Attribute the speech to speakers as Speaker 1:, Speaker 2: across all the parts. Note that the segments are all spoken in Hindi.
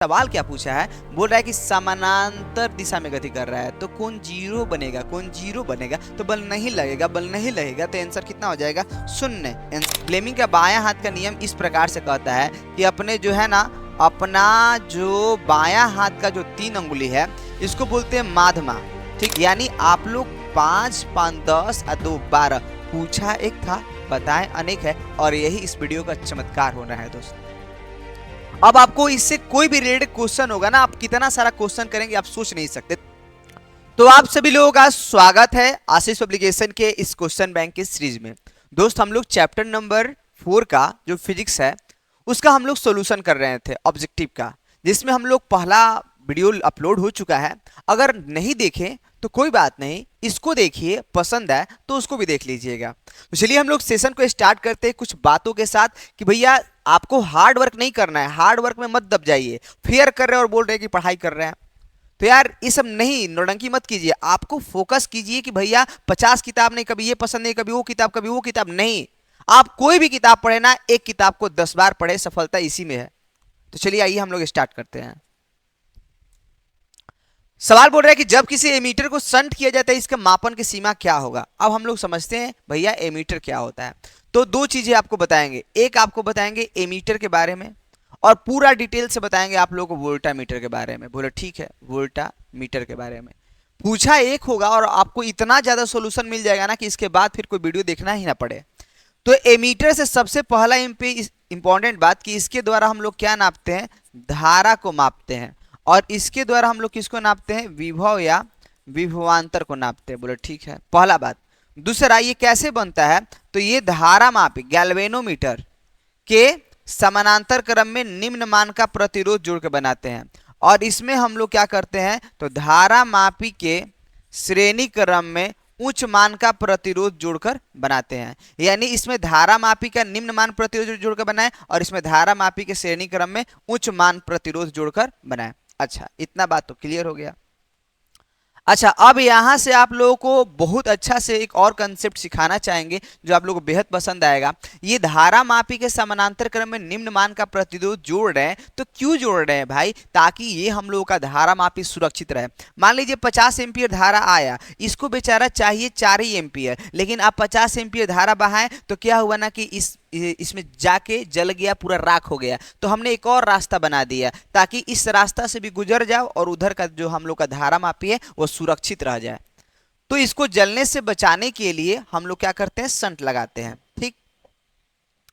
Speaker 1: सवाल क्या पूछा है, बोल रहा है कि समानांतर दिशा में गति कर रहा है तो कौन जीरो बनेगा, कौन जीरो बनेगा, तो बल नहीं लगेगा, बल नहीं लगेगा तो आंसर कितना हो जाएगा, शून्य। फ्लेमिंग का बायां हाथ का नियम इस प्रकार से कहता है कि अपने जो है ना, अपना जो बायां हाथ का जो 3 अंगुली है इसको बोलते हैं माधमा, ठीक। यानी आप लोग 5 5 10 और 2 12 पूछा एक था, बताएं अनेक है, और यही इस वीडियो का चमत्कार होना है दोस्तों। अब आपको इससे कोई भी रिलेटेड क्वेश्चन होगा ना, आप कितना सारा क्वेश्चन करेंगे आप सोच नहीं सकते। तो आप सभी लोगों का स्वागत है आशीष पब्लिकेशन के इस क्वेश्चन बैंक की सीरीज में। दोस्त हम लोग चैप्टर नंबर 4 का जो फिजिक्स है उसका हम लोग सॉल्यूशन कर रहे थे, ऑब्जेक्टिव का, जिसमें हम लोग पहला वीडियो अपलोड हो चुका है। अगर नहीं देखें तो कोई बात नहीं, इसको देखिए, पसंद है तो उसको भी देख लीजिएगा। तो चलिए हम लोग सेशन को स्टार्ट करते हैं कुछ बातों के साथ कि भैया आपको हार्ड वर्क नहीं करना है, हार्ड वर्क में मत दब जाइए। फेयर कर रहे हैं और बोल रहे हैं कि पढ़ाई कर रहे हैं, तो यार ये सब नहीं, नौटंकी मत कीजिए। आपको फोकस कीजिए कि भैया 50 किताब नहीं, कभी ये पसंद नहीं, कभी वो किताब, कभी वो किताब नहीं। आप कोई भी किताब पढ़े ना, एक किताब को 10 बार पढ़े, सफलता इसी में है। तो चलिए आइए हम लोग स्टार्ट करते हैं। सवाल बोल रहा है कि जब किसी एमीटर को शंट किया जाता है इसके मापन की सीमा क्या होगा। अब हम लोग समझते हैं भैया एमीटर क्या होता है। तो दो चीजें आपको बताएंगे, एक आपको बताएंगे एमीटर के बारे में और पूरा डिटेल से बताएंगे आप लोगों को वोल्टा मीटर के बारे में। बोले ठीक है, वोल्टा मीटर के बारे में पूछा एक होगा और आपको इतना ज्यादा सोल्यूशन मिल जाएगा ना कि इसके बाद फिर कोई वीडियो देखना ही ना पड़े। तो एमीटर से सबसे पहला इंपॉर्टेंट बात कि इसके द्वारा हम लोग क्या नापते हैं, धारा को मापते हैं, और इसके द्वारा हम लोग किसको नापते हैं, विभव या विभवांतर को नापते हैं। बोले ठीक है, पहला बात। दूसरा, ये कैसे बनता है, तो ये धारा मापी गैल्वेनोमीटर के समानांतर क्रम में निम्न मान का प्रतिरोध जोड़ के बनाते हैं, और इसमें हम लोग क्या करते हैं, तो धारा मापी के श्रेणी क्रम में उच्च मान का प्रतिरोध जोड़कर बनाते हैं। यानी इसमें धारा मापी का निम्न मान प्रतिरोध जोड़कर बनाए और इसमें धारा मापी के श्रेणी क्रम में उच्च मान प्रतिरोध जोड़कर बनाए। अच्छा, इतना बात तो क्लियर हो गया। अच्छा, अब यहां से आप लोगों को बहुत अच्छा से एक और कंसेप्ट सिखाना चाहेंगे जो आप लोगों को बेहद पसंद आएगा। ये धारा मापी के समानांतर क्रम में निम्न मान का प्रतिरोध जोड़ रहे हैं, तो क्यों जोड़ रहे हैं भाई, ताकि ये हम लोगों का धारा मापी सुरक्षित रहे। मान लीजिए 50 एम्पियर धारा आया, इसको बेचारा चाहिए 4 ही एम्पियर, लेकिन आप 50 एम्पियर धारा बहाएं तो क्या हुआ ना कि इसमें जाके जल गया, पूरा राख हो गया। तो हमने एक और रास्ता बना दिया ताकि इस रास्ता से भी गुजर जाओ और उधर का जो हम लोग का धारा मापी है वो सुरक्षित रह जाए। तो इसको जलने से बचाने के लिए हम लोग क्या करते हैं, संट लगाते हैं, ठीक।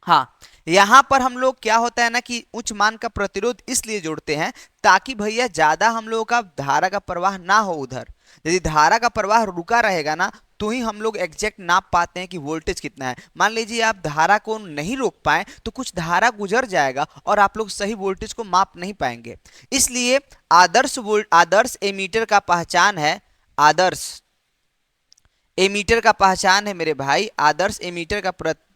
Speaker 1: हाँ, यहां पर हम लोग क्या होता है ना कि उच्च मान का प्रतिरोध इसलिए जोड़ते हैं ताकि भैया ज्यादा हम लोगों का धारा का प्रवाह ना हो उधर। यदि धारा का प्रवाह रुका रहेगा ना तो ही हम लोग एग्जैक्ट नाप पाते हैं कि वोल्टेज कितना है। मान लीजिए आप धारा को नहीं रोक पाए तो कुछ धारा गुजर जाएगा और आप लोग सही वोल्टेज को माप नहीं पाएंगे। इसलिए आदर्श एमीटर का पहचान है, आदर्श एमीटर का पहचान है मेरे भाई, आदर्श एमीटर का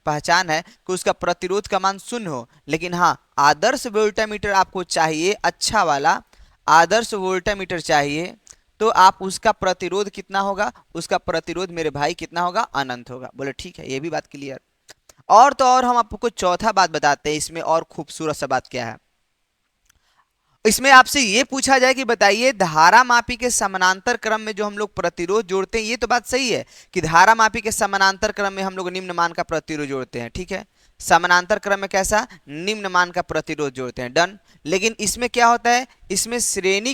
Speaker 1: पहचान है कि उसका प्रतिरोध का मान 0 हो। लेकिन हाँ, आदर्श वोल्टामीटर आपको चाहिए, अच्छा वाला आदर्श वोल्टामीटर चाहिए, तो आप उसका प्रतिरोध कितना होगा, उसका प्रतिरोध मेरे भाई कितना होगा, अनंत होगा। बोले ठीक है, ये भी बात क्लियर। और तो और हम आपको चौथा बात बताते हैं इसमें, और खूबसूरत सा बात क्या है, इसमें आपसे ये पूछा जाए कि बताइए धारा मापी के समानांतर क्रम में जो हम लोग प्रतिरोध जोड़ते हैं, ये तो बात सही है कि धारा मापी के समानांतर क्रम में हम लोग निम्न मान का प्रतिरोध जोड़ते हैं, ठीक है। समानांतर क्रम में कैसा, निम्न मान का प्रतिरोध जोड़ते हैं, डन। लेकिन इसमें क्या होता है, इसमें श्रेणी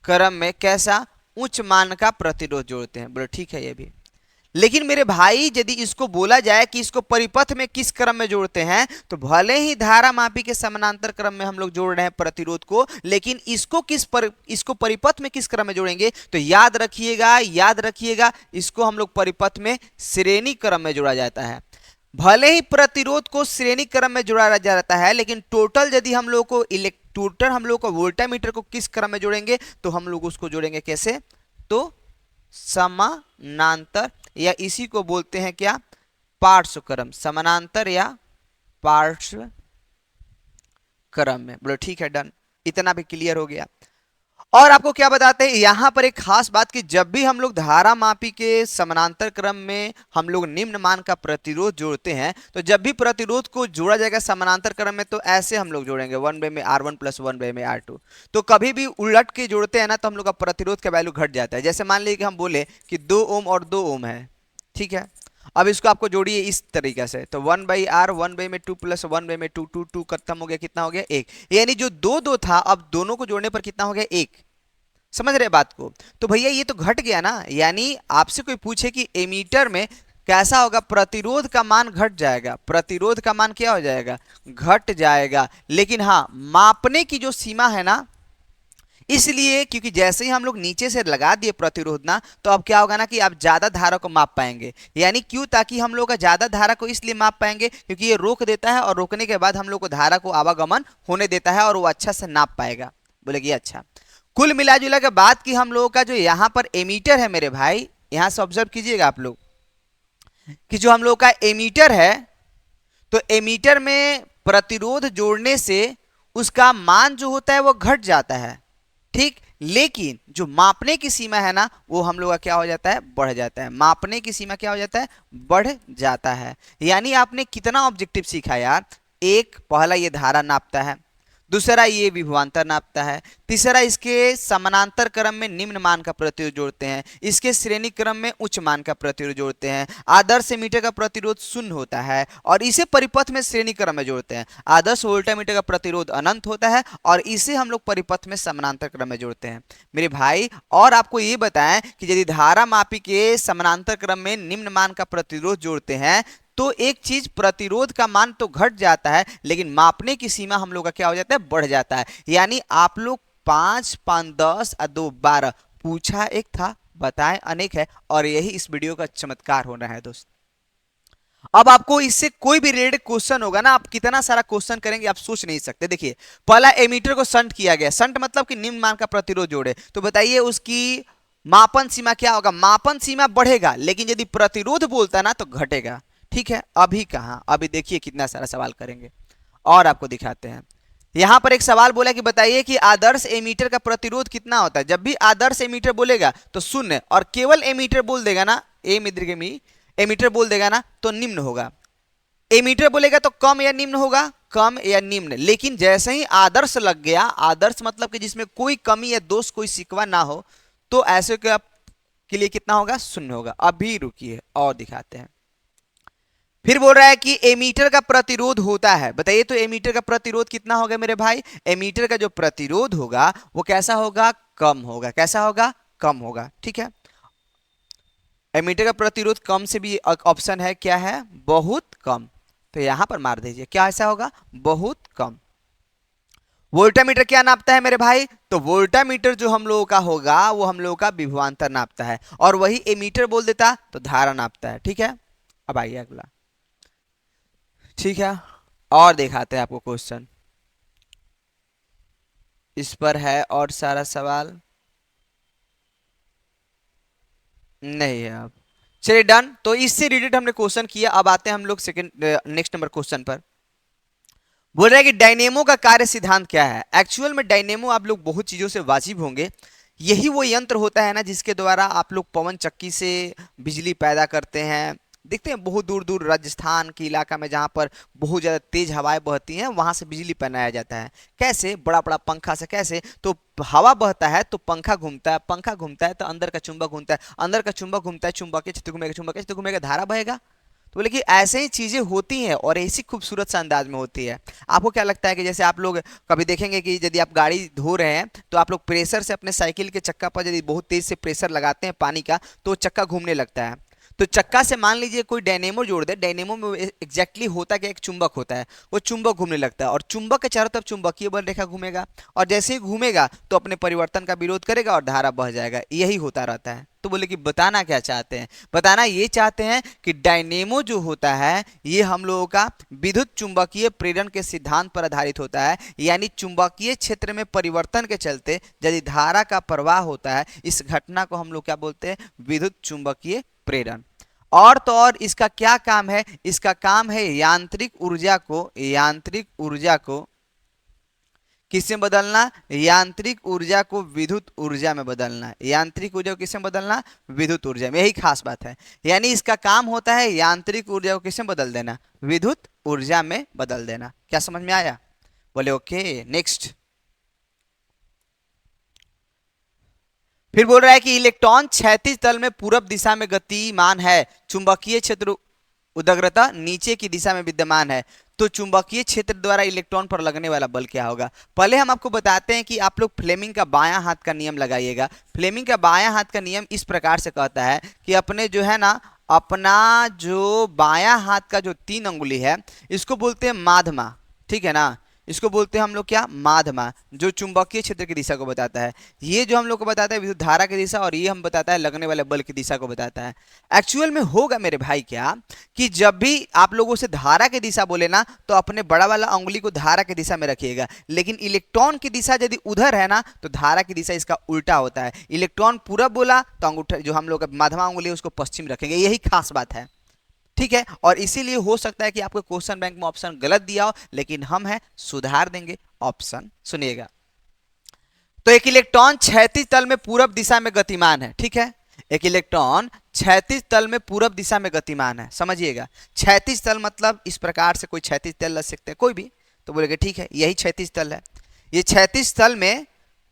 Speaker 1: क्रम में कैसा, उच्च मान का प्रतिरोध जोड़ते हैं। बोले ठीक है, ये भी। लेकिन मेरे भाई यदि इसको बोला जाए कि इसको परिपथ में किस क्रम में जोड़ते हैं, तो भले ही धारा मापी के समानांतर क्रम में हम लोग जोड़ रहे हैं प्रतिरोध को, लेकिन इसको परिपथ में किस क्रम में जोड़ेंगे, तो याद रखिएगा इसको हम लोग परिपथ में श्रेणी क्रम में जोड़ा जाता है। भले ही प्रतिरोध को श्रेणी क्रम में जोड़ा जाता है, लेकिन टोटल यदि हम लोग को वोल्टामीटर को किस क्रम में जोड़ेंगे, तो हम लोग उसको जोड़ेंगे कैसे, तो समानांतर, या इसी को बोलते हैं क्या, पार्श्व क्रम, समानांतर या पार्श्व क्रम में। बोलो ठीक है, डन। इतना भी क्लियर हो गया। और आपको क्या बताते हैं यहां पर एक खास बात कि जब भी हम लोग धारा मापी के समानांतर क्रम में हम लोग निम्न मान का प्रतिरोध जोड़ते हैं, तो जब भी प्रतिरोध को जोड़ा जाएगा समानांतर क्रम में तो ऐसे हम लोग जोड़ेंगे 1 में R1 प्लस 1 में R2। तो कभी भी उलट के जोड़ते हैं ना तो हम लोग का प्रतिरोध का वैल्यू घट जाता है। जैसे मान लीजिए कि हम बोले कि 2 ओम और 2 ओम है, ठीक है। अब इसको आपको जोड़िए इस तरीके से, तो 1/R 1/2 प्लस 1/2, 2 खत्म हो गया, कितना हो गया 1। यानी जो दो दो था अब दोनों को जोड़ने पर कितना हो गया 1। समझ रहे बात को? तो भैया ये तो घट गया ना। यानी आपसे कोई पूछे कि एमीटर में कैसा होगा, प्रतिरोध का मान घट जाएगा, प्रतिरोध का मान क्या हो जाएगा, घट जाएगा। लेकिन हाँ मापने की जो सीमा है ना, इसलिए क्योंकि जैसे ही हम लोग नीचे से लगा दिए प्रतिरोध ना, तो अब क्या होगा ना कि आप ज्यादा धारा को माप पाएंगे। यानी क्यों, ताकि हम लोग का ज्यादा धारा को इसलिए माप पाएंगे क्योंकि ये रोक देता है और रोकने के बाद हम लोग को धारा को आवागमन होने देता है और वो अच्छा से नाप पाएगा। बोले कि अच्छा। कुल मिला जुला के बात की हम लोगों का जो यहाँ पर एमीटर है मेरे भाई, यहां से ऑब्जर्व कीजिएगा आप लोग कि जो हम लोग का एमीटर है, तो एमीटर में प्रतिरोध जोड़ने से उसका मान जो होता है वो घट जाता है, ठीक। लेकिन जो मापने की सीमा है ना वो हम लोग का क्या हो जाता है, बढ़ जाता है। मापने की सीमा क्या हो जाता है, बढ़ जाता है। यानी आपने कितना ऑब्जेक्टिव सीखा यार, एक पहला ये धारा नापता है, दूसरा ये विभवांतर नापता है, तीसरा इसके समानांतर क्रम में निम्न मान का प्रतिरोध जोड़ते हैं, इसके श्रेणी क्रम में उच्च मान का प्रतिरोध जोड़ते हैं, आदर्श एमीटर का प्रतिरोध शून्य होता है और इसे परिपथ में श्रेणी क्रम में जोड़ते हैं, आदर्श वोल्टामीटर का प्रतिरोध अनंत होता है और इसे हम लोग परिपथ में समानांतर क्रम में जोड़ते हैं मेरे भाई। और आपको ये बताएं कि यदि धारा मापी के समानांतर क्रम में निम्न मान का प्रतिरोध जोड़ते हैं तो एक चीज, प्रतिरोध का मान तो घट जाता है लेकिन मापने की सीमा हम लोग का क्या हो जाता है, बढ़ जाता है। यानी आप लोग 5 5 10 और 2 12 पूछा एक था, बताएं अनेक है, और यही इस वीडियो का चमत्कार होना है दोस्त। अब आपको इससे कोई भी रिलेटेड क्वेश्चन होगा ना, आप कितना सारा क्वेश्चन करेंगे आप सोच नहीं सकते। देखिए पहला एमीटर को संट किया गया, संट मतलब कि निम्न मान का प्रतिरोध जोड़े, तो बताइए उसकी मापन सीमा क्या होगा, मापन सीमा बढ़ेगा लेकिन यदि प्रतिरोध बोलता ना तो घटेगा, ठीक है। अभी कहां, अभी देखिए कितना सारा सवाल करेंगे और आपको दिखाते हैं। यहां पर एक सवाल बोला कि बताइए कि आदर्श एमीटर का प्रतिरोध कितना होता है। जब भी आदर्श एमीटर बोलेगा तो शून्य, और केवल एमीटर बोल देगा ना, एमीटर बोल देगा ना तो निम्न होगा। एमीटर बोलेगा तो कम या निम्न होगा, कम या निम्न। लेकिन जैसे ही आदर्श लग गया, आदर्श मतलब कि जिसमें कोई कमी या दोष कोई सिकवा ना हो, तो ऐसे के लिए कितना होगा, शून्य होगा। अभी रुकिए और दिखाते हैं। फिर बोल रहा है कि एमीटर का प्रतिरोध होता है, बताइए तो एमीटर का प्रतिरोध कितना होगा मेरे भाई। एमीटर का जो प्रतिरोध होगा वो कैसा होगा, कम होगा। कैसा होगा, कम होगा, ठीक है। एमीटर का प्रतिरोध कम से भी ऑप्शन है, क्या है, बहुत कम। तो यहां पर मार दीजिए, क्या ऐसा होगा, बहुत कम। वोल्टामीटर क्या नापता है मेरे भाई, तो वोल्टामीटर जो हम लोगों का होगा वो हम लोगों का विभवांतर नापता है, और वही एमीटर बोल देता तो धारा नापता है, ठीक है। अब आइए अगला, ठीक है। और दिखाते हैं आपको क्वेश्चन, इस पर है और सारा सवाल नहीं है। अब चलिए डन, तो इससे रिलेटेड हमने क्वेश्चन किया। अब आते हैं हम लोग सेकंड नेक्स्ट नंबर क्वेश्चन पर। बोल रहा है कि डायनेमो का कार्य सिद्धांत क्या है। एक्चुअल में डायनेमो आप लोग बहुत चीजों से वाजिब होंगे। यही वो यंत्र होता है ना जिसके द्वारा आप लोग पवन चक्की से बिजली पैदा करते हैं। देखते हैं बहुत दूर दूर राजस्थान के इलाका में जहां पर बहुत ज्यादा तेज हवाएं बहती हैं, वहां से बिजली बनाया जाता है। कैसे, बड़ा बड़ा पंखा से। कैसे, तो हवा बहता है तो पंखा घूमता है, पंखा घूमता है तो अंदर का चुंबक घूमता है, अंदर का चुंबक घूमता है, चुंबकीय क्षेत्र घूमेगा, चुंबकीय क्षेत्र घूमेगा, धारा बहेगा। तो बोले कि ऐसे ही चीजें होती हैं और ऐसी खूबसूरत सा अंदाज में होती है। आपको क्या लगता है कि जैसे आप लोग कभी देखेंगे कि यदि आप गाड़ी धो रहे हैं तो आप लोग प्रेशर से अपने साइकिल के चक्का पर यदि बहुत तेज से प्रेशर लगाते हैं पानी का तो चक्का घूमने लगता है। तो चक्का से मान लीजिए कोई डायनेमो जोड़ दे, डायनेमो में एग्जैक्टली होता है कि एक चुंबक होता है, वो चुंबक घूमने लगता है और चुंबक के चारों तरफ चुंबकीय बल रेखा घूमेगा, और जैसे ही घूमेगा तो अपने परिवर्तन का विरोध करेगा और धारा बह जाएगा। यही होता रहता है। तो बोले कि बताना क्या चाहते हैं, बताना ये चाहते हैं कि डायनेमो जो होता है ये हम लोगों का विद्युत चुंबकीय प्रेरण के सिद्धांत पर आधारित होता है। यानी चुंबकीय क्षेत्र में परिवर्तन के चलते यदि धारा का प्रवाह होता है, इस घटना को हम लोग क्या बोलते हैं, विद्युत चुंबकीय प्रेरण। और तो और इसका क्या काम है, इसका काम है यांत्रिक ऊर्जा को किसमें बदलना? यांत्रिक ऊर्जा को विद्युत ऊर्जा में बदलना। यांत्रिक ऊर्जा को किसमें बदलना? विद्युत ऊर्जा में। यही खास बात है, यानी इसका काम होता है यांत्रिक ऊर्जा को किसमें बदल देना? विद्युत ऊर्जा में बदल देना। क्या समझ में आया? बोले ओके। नेक्स्ट फिर बोल रहा है कि इलेक्ट्रॉन क्षैतिज तल में पूरब दिशा में गतिमान है, चुंबकीय क्षेत्र उदग्रता नीचे की दिशा में विद्यमान है, तो चुंबकीय क्षेत्र द्वारा इलेक्ट्रॉन पर लगने वाला बल क्या होगा? पहले हम आपको बताते हैं कि आप लोग फ्लेमिंग का बायां हाथ का नियम लगाइएगा। फ्लेमिंग का बायां हाथ का नियम इस प्रकार से कहता है कि अपने जो है ना, अपना जो बायां हाथ का जो 3 अंगुली है इसको बोलते हैं माध्यमा, ठीक है ना? इसको बोलते हैं हम लोग क्या? माध्यमा, जो चुंबकीय क्षेत्र की दिशा को बताता है। ये जो हम लोग को बताता है विद्युत धारा की दिशा, और ये हम बताता है लगने वाले बल की दिशा को बताता है। एक्चुअल में होगा मेरे भाई क्या कि जब भी आप लोगों से धारा की दिशा बोले ना, तो अपने बड़ा वाला उंगली को धारा की दिशा में रखिएगा, लेकिन इलेक्ट्रॉन की दिशा यदि उधर है ना, तो धारा की दिशा इसका उल्टा होता है। इलेक्ट्रॉन पूरब बोला तो अंगूठा जो हम लोग माध्यमा उंगली है उसको पश्चिम रखेंगे, यही खास बात है, ठीक है? और इसीलिए हो सकता है कि आपको क्वेश्चन बैंक में ऑप्शन गलत दिया हो, लेकिन हम हैं सुधार देंगे ऑप्शन। सुनिएगा, तो एक इलेक्ट्रॉन क्षैतिज तल में पूरब दिशा में गतिमान है, ठीक है? एक इलेक्ट्रॉन क्षैतिज तल में पूरब दिशा में गतिमान है, समझिएगा। क्षैतिज तल मतलब इस प्रकार से कोई क्षैतिज तल रख सकते हैं कोई भी, तो बोलेगा ठीक है यही क्षैतिज तल है। ये क्षैतिज तल में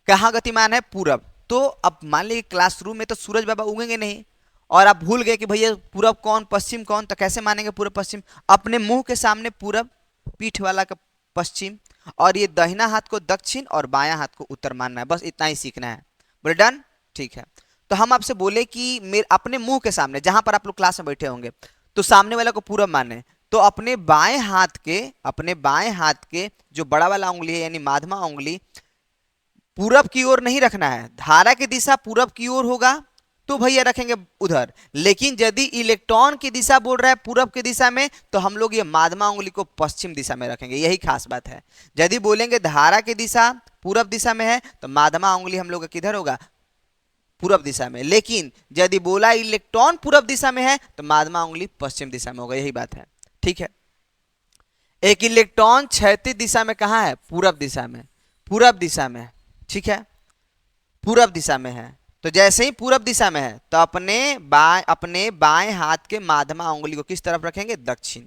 Speaker 1: कहाँ गतिमान है? पूरब। तो अब मान लीजिए क्लासरूम में तो सूरज बाबा उगेंगे नहीं, और आप भूल गए कि भैया पूरब कौन पश्चिम कौन, तो कैसे मानेंगे पूरब पश्चिम? अपने मुंह के सामने पूरब, पीठ वाला का पश्चिम, और ये दाहिना हाथ को दक्षिण और बायां हाथ को उत्तर मानना है, बस इतना ही सीखना है। बोले डन, ठीक है। तो हम आपसे बोले कि मेरे अपने मुंह के सामने जहां पर आप लोग क्लास में बैठे होंगे, तो सामने वाला को पूरब माने, तो अपने बाएं हाथ के जो बड़ा वाला उंगली है यानी माध्यमा उंगली पूरब की ओर नहीं रखना है। धारा की दिशा पूरब की ओर होगा तो भैया रखेंगे उधर, लेकिन यदि इलेक्ट्रॉन की दिशा बोल रहा है पूरब की दिशा में, तो हम लोग ये माध्यमा उंगली को पश्चिम दिशा में रखेंगे, यही खास बात है। यदि बोलेंगे धारा की दिशा पूरब दिशा में है, तो माध्यमा उंगली हम लोग का किधर होगा? पूरब दिशा में। लेकिन यदि बोला इलेक्ट्रॉन पूरब दिशा में है, तो माध्यमा उंगली पश्चिम दिशा में होगा, यही बात है, ठीक है? एक इलेक्ट्रॉन क्षैतिज दिशा में कहाँ है? पूरब दिशा में, पूरब दिशा में, ठीक है? पूरब दिशा में है, तो जैसे ही पूरब दिशा में है तो अपने बाएं हाथ के माध्यमा उंगली को किस तरफ रखेंगे? दक्षिण,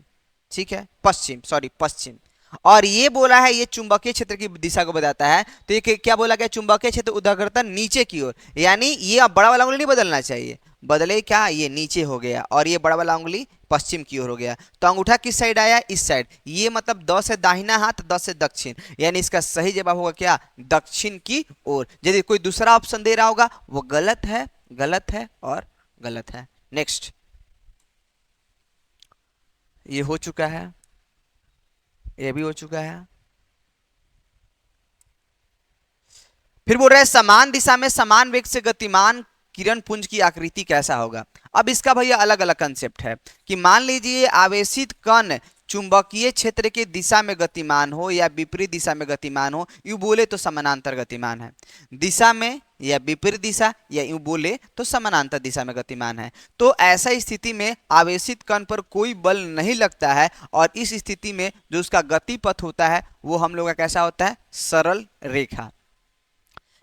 Speaker 1: ठीक है? पश्चिम, सॉरी पश्चिम। और ये बोला है ये चुंबकीय क्षेत्र की दिशा को बताता है, तो ये क्या बोला गया? चुंबकीय क्षेत्र उदाग्रता नीचे की ओर, यानी ये अब बड़ा वाला उंगली नहीं बदलना चाहिए, बदले क्या? ये नीचे हो गया, और ये बड़ा वाला उंगली पश्चिम की ओर हो गया। तो अंगूठा किस साइड आया? इस साइड। ये मतलब 10 से दाहिना हाथ, 10 से दक्षिण, यानी इसका सही जवाब होगा क्या? दक्षिण की ओर। यदि कोई दूसरा ऑप्शन दे रहा होगा वो गलत है, गलत है और गलत है। नेक्स्ट, ये हो चुका है, ये भी हो चुका है। फिर बोल रहा है समान दिशा में समान वेग से गतिमान किरण पुंज की आकृति कैसा होगा? अब इसका भैया अलग अलग कंसेप्ट है कि मान लीजिए आवेशित कण चुंबकीय क्षेत्र की दिशा में गतिमान हो या विपरीत दिशा में गतिमान हो, यूं बोले तो समानांतर गतिमान है। दिशा में या विपरीत दिशा, या यूं बोले तो समानांतर दिशा में गतिमान है। तो ऐसा स्थिति में आवेशित कण पर कोई बल नहीं लगता है, और इस स्थिति में जो उसका गति पथ होता है वो हम लोग का कैसा होता है? सरल रेखा।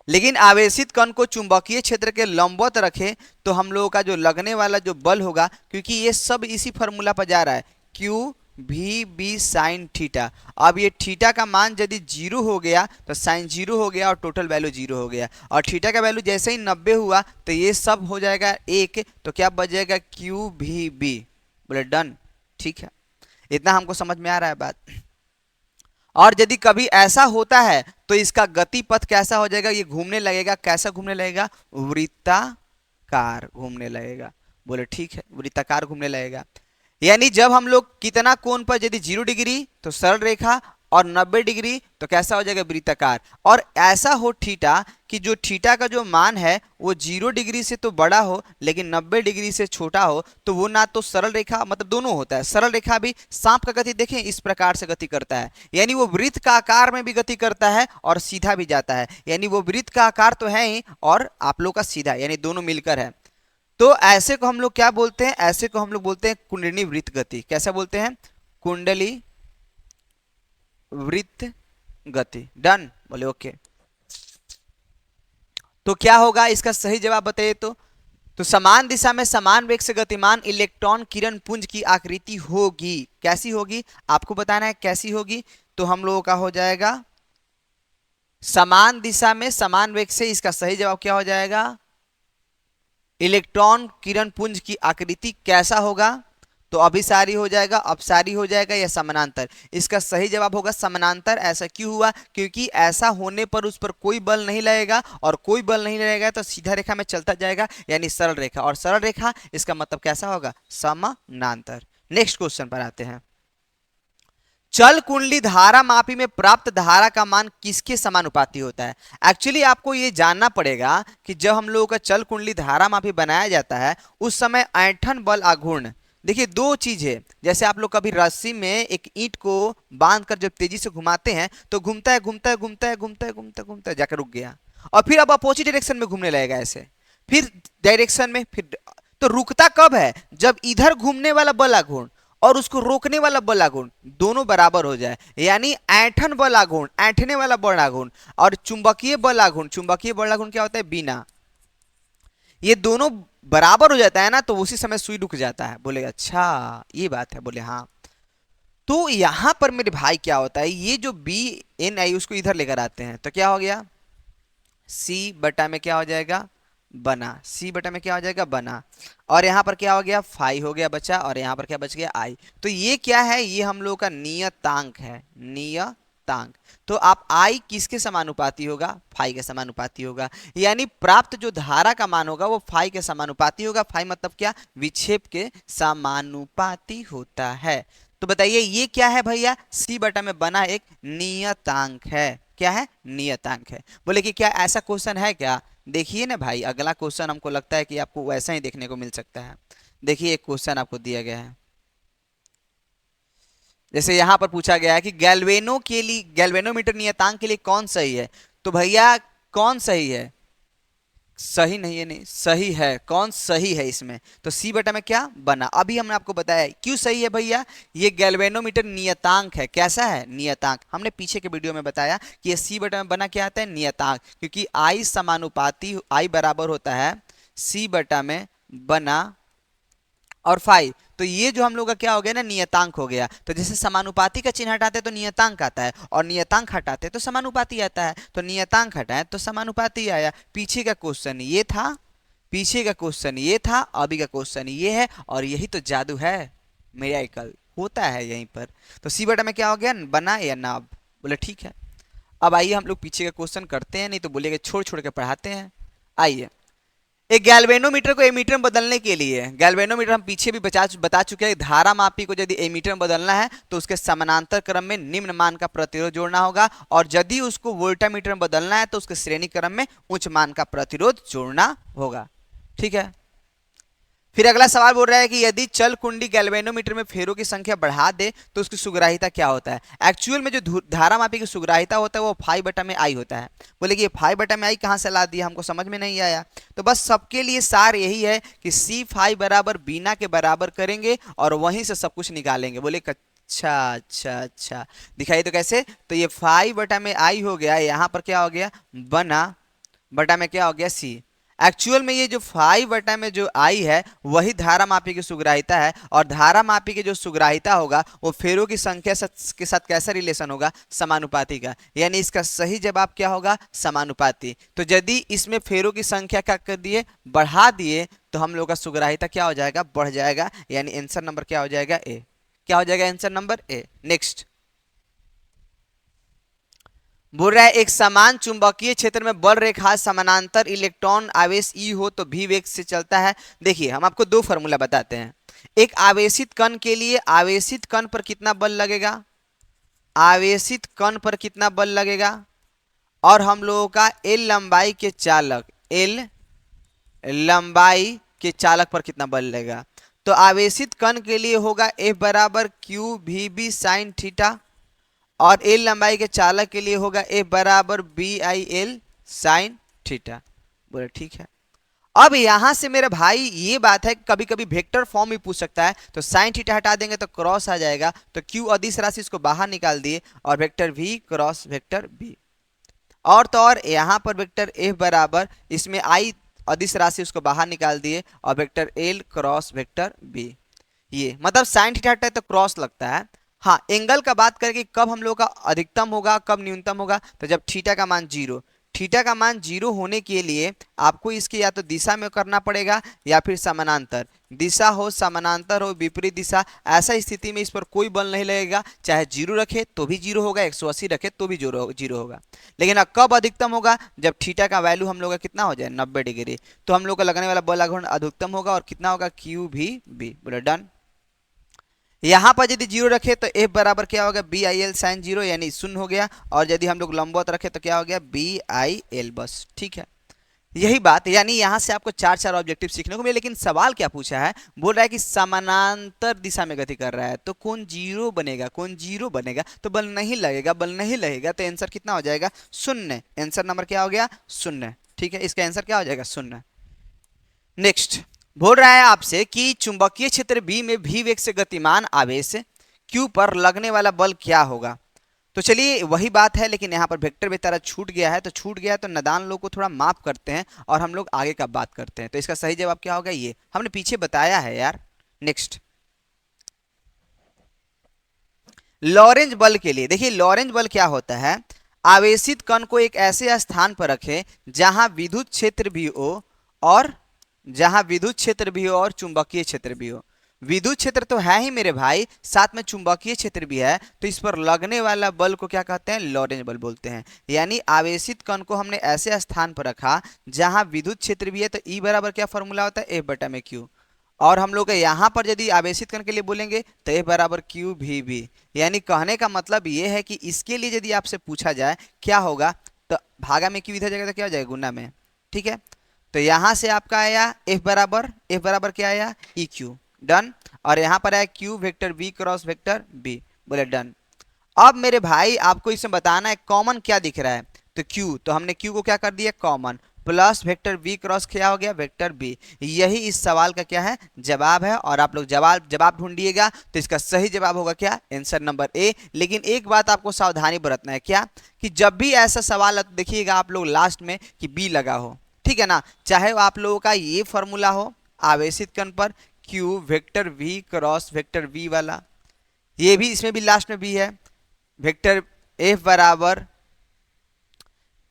Speaker 1: लेकिन आवेशित कण को चुंबकीय क्षेत्र के लंबवत रखें तो हम लोगों का जो लगने वाला जो बल होगा, क्योंकि ये सब इसी फॉर्मूला पर जा रहा है, Q V B sine theta. अब ये थीटा का मान यदि 0 हो गया तो साइन 0 हो गया और टोटल वैल्यू 0 हो गया, और थीटा का वैल्यू जैसे ही 90 हुआ तो ये सब हो जाएगा 1, तो क्या बच जाएगा? Q V B. बोले डन, ठीक है, इतना हमको समझ में आ रहा है बात। और यदि कभी ऐसा होता है तो इसका गति पथ कैसा हो जाएगा? ये घूमने लगेगा, कैसा घूमने लगेगा? वृत्ताकार घूमने लगेगा। बोले ठीक है, वृत्ताकार घूमने लगेगा। यानी जब हम लोग कितना कोण पर, यदि 0 डिग्री तो सरल रेखा, और 90 डिग्री तो कैसा हो जाएगा? वृत्ताकार। और ऐसा हो थीटा कि जो थीटा का जो मान है वो 0 डिग्री से तो बड़ा हो लेकिन 90 डिग्री से छोटा हो, तो वो ना तो सरल रेखा, मतलब दोनों होता है। सरल रेखा भी सांप का गति देखें इस प्रकार से गति करता है, यानी वो वृत्त का आकार में भी गति करता है और सीधा भी जाता है, यानी वो वृत्त का आकार तो है ही और आप लोग का सीधा, यानी दोनों मिलकर है। तो ऐसे को हम लोग क्या बोलते हैं? ऐसे को हम लोग बोलते हैं कुंडली वृत्त गति। कैसा बोलते हैं? कुंडली वृत्त गति। डन, बोले ओके। तो क्या होगा इसका सही जवाब बताइए तो समान दिशा में समान वेग से गतिमान इलेक्ट्रॉन किरण पुंज की आकृति होगी। कैसी होगी आपको बताना है, कैसी होगी। तो हम लोगों का हो जाएगा समान दिशा में समान वेग से, इसका सही जवाब क्या हो जाएगा, इलेक्ट्रॉन किरण पुंज की आकृति कैसा होगा। तो अभिसारी हो जाएगा, अपसारी हो जाएगा या समानांतर। इसका सही जवाब होगा समानांतर। ऐसा क्यों हुआ, क्योंकि ऐसा होने पर उस पर कोई बल नहीं लगेगा, और कोई बल नहीं लगेगा तो सीधा रेखा में चलता जाएगा, यानी सरल रेखा। और सरल रेखा इसका मतलब कैसा होगा, समानांतर। नेक्स्ट क्वेश्चन पर आते हैं। चल कुंडली धारा मापी में प्राप्त धारा का मान किसके समानुपाती होता है। एक्चुअली आपको यह जानना पड़ेगा कि जब हम लोगों का चल कुंडली धारा मापी बनाया जाता है उस समय ऐंठन बल आघूर्ण, देखिए दो चीज है। जैसे आप लोग कभी रस्सी में एक ईंट को बांधकर जब तेजी से घुमाते हैं तो घूमता है घूमता है घूमता है घूमता है घूमता घूमता जाकर रुक गया, और फिर अब अपोजिट डायरेक्शन में घूमने लगेगा, ऐसे फिर डायरेक्शन में, फिर तो रुकता कब है, जब इधर घूमने वाला बल आघूर्ण और उसको रोकने वाला बल आघूर्ण दोनों बराबर हो जाए। यानी ऐंठन बल आघूर्ण, ऐंठने वाला बल आघूर्ण, और चुंबकीय बल आघूर्ण, चुंबकीय बल आघूर्ण क्या होता है, बिना, ये दोनों बराबर हो जाता है ना, तो उसी समय सुई रुक जाता है। बोले अच्छा ये बात है, बोले हाँ। तो यहां पर मेरे भाई क्या होता है, ये जो बी एन आई उसको इधर लेकर आते हैं तो क्या हो गया, सी बटा में क्या हो जाएगा, बना, सी बटा में क्या हो जाएगा, बना, और यहां पर क्या हो गया, फाई हो गया बचा, और यहां पर क्या बच गया, आई। तो ये क्या है, ये हम लोग का नियतांक है, नियतांक। तो आप आई किसके समानुपाती होगा, फाई के समानुपाती होगा। यानी प्राप्त जो धारा का मान होगा वो फाई के समानुपाती होगा। फाई मतलब क्या, विक्षेप के समानुपाती होता है। तो बताइए ये क्या है भैया, सी बटा में बना एक नियतांक है। क्या है, नियतांक है। बोले कि क्या ऐसा क्वेश्चन है क्या, देखिए ना भाई अगला क्वेश्चन हमको लगता है कि आपको वैसा ही देखने को मिल सकता है। देखिए एक क्वेश्चन आपको दिया गया है, जैसे यहां पर पूछा गया है कि गैल्वेनो के लिए, गैल्वेनोमीटर नियतांक के लिए कौन सही है। तो भैया कौन सही है, सही नहीं है, नहीं सही है, कौन सही है इसमें, तो सी बटा में क्या, बना। अभी हमने आपको बताया क्यों सही है भैया, ये गैल्वेनोमीटर नियतांक है। कैसा है, नियतांक। हमने पीछे के वीडियो में बताया कि ये सी बटा में बना क्या आता है, नियतांक, क्योंकि आई समानुपाती, आई बराबर होता है सी बटा में बना और फाई। तो ये जो हम लोग का क्या हो गया ना, नियतांक हो गया। तो जैसे समानुपाती का चिन्ह हटाते तो नियतांक आता है, और नियतांक हटाते तो समानुपाती आता है। तो नियतांक हटाए तो समानुपाती आया। पीछे का क्वेश्चन ये था, पीछे का क्वेश्चन ये था, अभी का क्वेश्चन ये है, और यही तो जादू है, मेराकल होता है यहीं पर। तो सी बटा में क्या हो गया, बना या नाब। बोले ठीक है। अब आइए हम लोग पीछे का क्वेश्चन करते हैं, नहीं तो बोलेगा छोड़ छोड़ के पढ़ाते हैं। आइए, एक गैल्वेनोमीटर को एमीटर में बदलने के लिए, गैल्वेनोमीटर हम पीछे भी बता चुके हैं, धारा मापी को यदि एमीटर में बदलना है तो उसके समानांतर क्रम में निम्न मान का प्रतिरोध जोड़ना होगा, और यदि उसको वोल्टामीटर में बदलना है तो उसके श्रेणी क्रम में उच्च मान का प्रतिरोध जोड़ना होगा। ठीक है। फिर अगला सवाल बोल रहा है कि यदि चल कुंडी गैल्वेनोमीटर में फेरों की संख्या बढ़ा दे तो उसकी सुग्राहिता क्या होता है। एक्चुअल में जो धारा मापी की सुग्राहिता होता है वो फाई बटा में आई होता है। बोले कि ये फाई बटा में आई कहाँ से ला दिया, हमको समझ में नहीं आया। तो बस सबके लिए सार यही है कि सी फाई बराबर बीना के बराबर करेंगे और वहीं से सब कुछ निकालेंगे। बोले अच्छा अच्छा अच्छा, दिखाइए तो कैसे। तो ये फाई बटा में आई हो गया, यहाँ पर क्या हो गया, बना बटा में क्या हो गया, सी। एक्चुअल में ये जो फाइव बटा में जो आई है वही धारा मापी की सुग्राहिता है, और धारा मापी की जो सुग्राहिता होगा वो फेरों की संख्या के साथ कैसा रिलेशन होगा, समानुपाती का। यानी इसका सही जवाब क्या होगा, समानुपाती। तो यदि इसमें फेरों की संख्या क्या कर दिए, बढ़ा दिए, तो हम लोग का सुग्राहिता क्या हो जाएगा, बढ़ जाएगा। यानी आंसर नंबर क्या हो जाएगा, ए। क्या हो जाएगा आंसर नंबर ए। नेक्स्ट बोल रहा है एक समान चुंबकीय क्षेत्र में बल रेखा समानांतर इलेक्ट्रॉन आवेश ई हो तो भी वेग से चलता है। देखिए हम आपको दो फॉर्मूला बताते हैं। एक आवेशित कण के लिए, आवेशित कण पर कितना बल लगेगा, आवेशित कण पर कितना बल लगेगा, और हम लोगों का एल लंबाई के चालक, एल लंबाई के चालक पर कितना बल लगेगा। तो आवेशित कण के लिए होगा एफ बराबर Q V B sine theta, और एल लंबाई के चालक के लिए होगा एफ बराबर B I L sine theta. बोले ठीक है। अब यहां से मेरे भाई ये बात है, कभी कभी वेक्टर फॉर्म भी पूछ सकता है, तो साइन थीटा हटा देंगे तो क्रॉस आ जाएगा, तो क्यू अदिश राशि इसको बाहर निकाल दिए और vector V cross vector B. और तो और यहां पर वेक्टर एफ बराबर इसमें आई अदिश राशि उसको बाहर निकाल दिए और vector L cross vector B. ये मतलब साइन थीटा हटता है तो क्रॉस लगता है। हाँ, एंगल का बात करें कि कब हम लोग का अधिकतम होगा कब न्यूनतम होगा, तो जब थीटा का मान जीरो, थीटा का मान जीरो होने के लिए आपको इसकी या तो दिशा में करना पड़ेगा या फिर समानांतर, दिशा हो समानांतर हो विपरीत दिशा, ऐसा स्थिति में इस पर कोई बल नहीं लगेगा, चाहे जीरो रखे तो भी जीरो होगा, 180 रखे तो भी जीरो जीरो होगा। लेकिन अब कब अधिकतम होगा, जब थीटा का वैल्यू हम लोग का कितना हो जाए 90 डिग्री, तो हम लोग का लगने वाला बल आघूर्ण अधिकतम होगा और कितना होगा क्यू भी बी। बोले डन। यहां पर यदि जीरो रखे तो एफ बराबर क्या होगा B I L sine zero, यानी शून्य हो गया, और यदि हम लोग लंबवत रखे तो क्या हो गया बी आई एल, बस ठीक है। यही बात, यानी यहां से आपको चार चार ऑब्जेक्टिव सीखने को मिले। लेकिन सवाल क्या पूछा है, बोल रहा है कि समानांतर दिशा में गति कर रहा है, तो कौन जीरो बनेगा, कौन जीरो बनेगा, तो बल नहीं लगेगा, बल नहीं लगेगा तो आंसर कितना हो जाएगा शून्य। आंसर नंबर क्या हो गया शून्य, ठीक है, इसका आंसर क्या हो जाएगा शून्य। नेक्स्ट बोल रहा है आपसे कि चुंबकीय क्षेत्र बी में भी वेग से गतिमान आवेश क्यू पर लगने वाला बल क्या होगा। तो चलिए वही बात है, लेकिन यहाँ पर वेक्टर बेचारा छूट गया है, तो छूट गया है तो नादान लोग को थोड़ा माफ करते हैं और हम लोग आगे का बात करते हैं। तो इसका सही जवाब क्या होगा, ये हमने पीछे बताया है यार। नेक्स्ट, लॉरेंज बल के लिए देखिए, लॉरेंज बल क्या होता है, आवेशित कण को एक ऐसे स्थान पर रखें जहां विद्युत क्षेत्र भी हो और जहां विद्युत क्षेत्र भी हो और चुंबकीय क्षेत्र भी हो। विद्युत क्षेत्र तो है ही मेरे भाई, साथ में चुंबकीय क्षेत्र भी है, तो इस पर लगने वाला बल को क्या कहते हैं लॉरेंज बल बोलते हैं। यानी आवेशित कण को हमने ऐसे स्थान पर रखा जहां विद्युत क्षेत्र भी है, तो ई बराबर क्या फॉर्मूला होता है एफ बटा में क्यू, और हम लोग यहाँ पर यदि आवेशित कण के लिए बोलेंगे तो एफ बराबर क्यू भी बी। यानी कहने का मतलब ये है कि इसके लिए यदि आपसे पूछा जाए क्या होगा, तो भागा में क्यू इधर जगह तो क्या हो जाएगा गुना में, ठीक है। तो यहां से आपका आया एफ बराबर क्या आया ई क्यू, डन। और यहां पर आया Q vector B cross vector B, बोले डन। अब मेरे भाई आपको इसमें बताना है कॉमन क्या दिख रहा है, तो क्यू, तो हमने क्यू को क्या कर दिया common, plus vector B cross क्या हो गया वेक्टर बी। यही इस सवाल का क्या है जवाब है, और आप लोग जवाब जवाब ढूंढिएगा तो इसका सही जवाब होगा क्या आंसर नंबर ए। लेकिन एक बात आपको सावधानी बरतना है, क्या कि जब भी ऐसा सवाल देखिएगा आप लोग लास्ट में कि बी लगा हो, ठीक है ना, चाहे आप लोगों का ये फॉर्मूला हो आवेशित कण पर Q vector V cross vector V वाला, ये भी इसमें भी लास्ट में भी है, वेक्टर एफ बराबर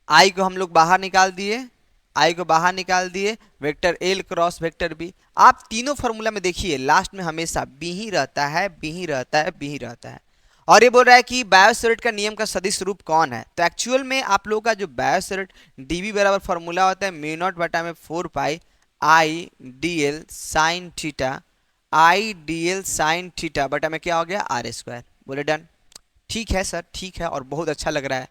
Speaker 1: आई को हम लोग बाहर निकाल दिए, आई को बाहर निकाल दिए, vector L cross vector B. आप तीनों फॉर्मूला में देखिए लास्ट में हमेशा बी ही रहता है, बी ही रहता है, बी ही रहता है। और ये बोल रहा है कि बायोसेरेट का नियम का सदिश रूप कौन है, तो एक्चुअल में आप लोगों का जो बायोसेरेट डीबी बराबर फॉर्मूला होता है म्यू नॉट बटा में 4 pi I D L sine theta, I D L sine theta बटा में क्या हो गया आर स्क्वायर, बोले डन। ठीक है सर, ठीक है, और बहुत अच्छा लग रहा है।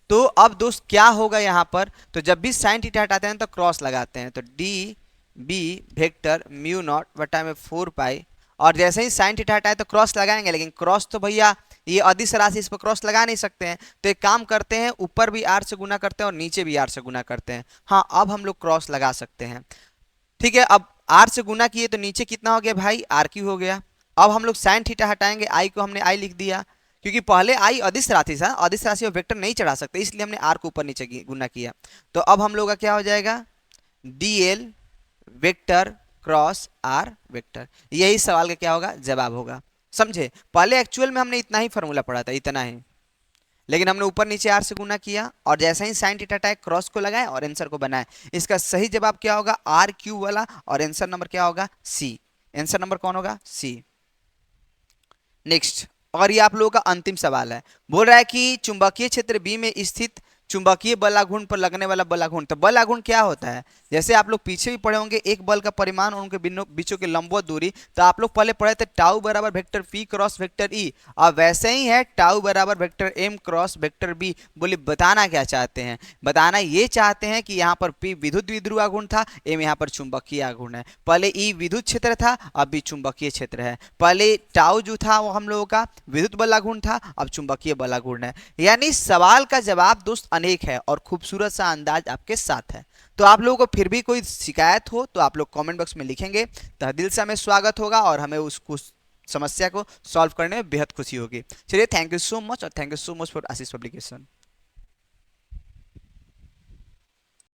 Speaker 1: तो अब दोस्त क्या होगा यहाँ पर, तो जब भी साइन थीटा हटाते हैं तो क्रॉस लगाते हैं, तो D B vector mu naught बटा में 4 पाई, और जैसे ही साइन थीटा हटाए तो क्रॉस लगाएंगे, लेकिन क्रॉस तो भैया ये अदिश राशि इस पर क्रॉस लगा नहीं सकते हैं, तो एक काम करते हैं ऊपर भी आर से गुना करते हैं और नीचे भी आर से गुना करते हैं। हाँ, अब हम लोग क्रॉस लगा सकते हैं, ठीक है। अब आर से गुना किए तो नीचे कितना हो गया भाई आर क्यू हो गया। अब हम लोग साइन थीटा हटाएंगे, आई को हमने आई लिख दिया, क्योंकि पहले आई अदिश राशि था, अदिश राशि में वेक्टर नहीं चढ़ा सकते, इसलिए हमने आर को ऊपर नीचे गुना किया। तो अब हम लोग का क्या हो जाएगा D L vector cross R vector, यही सवाल का क्या होगा जवाब होगा। समझे, पहले एक्चुअल में हमने इतना ही फॉर्मूला पढ़ा था, इतना ही, लेकिन हमने ऊपर नीचे आर से गुना किया और जैसे ही साइन थीटा हटाए क्रॉस को लगाए और आंसर को बनाए। इसका सही जवाब क्या होगा आर क्यू वाला, और आंसर नंबर क्या होगा सी। आंसर नंबर कौन होगा सी। नेक्स्ट, और ये आप लोगों का अंतिम सवाल है, बोल रहा है कि चुंबकीय क्षेत्र बी में स्थित चुंबकीय बलाघूर्ण पर लगने वाला बलाघूर्ण, तो बलाघूर्ण क्या होता है, जैसे आप लोग पीछे भी पढ़े होंगे एक बल का परिमाण और उनके बीचों की लंबवत दूरी, तो आप लोग पहले पढ़े थे टाउ बराबर vector P cross vector E, और वैसे ही है टाउ बराबर vector M cross vector B. बोले बताना क्या चाहते हैं, बताना ये चाहते हैं कि यहाँ पर पी विद्युत द्विध्रुव आघूर्ण था, एम यहाँ पर चुंबकीय आघूर्ण है। पहले ई विद्युत क्षेत्र था, अब भी चुंबकीय क्षेत्र है। पहले टाउ जो था वो हम लोगों का विद्युत बलाघूर्ण था, अब चुंबकीय बलाघूर्ण है। यानी सवाल का जवाब दोस्त अनेक है और खूबसूरत सा अंदाज आपके साथ है। तो आप लोगों को फिर भी कोई शिकायत हो तो आप लोग कमेंट बॉक्स में लिखेंगे, तहे दिल से हमें स्वागत होगा और हमें उसको समस्या को सॉल्व करने में बेहद खुशी होगी। चलिए, थैंक यू सो मच और thank you so much for Ashish publication.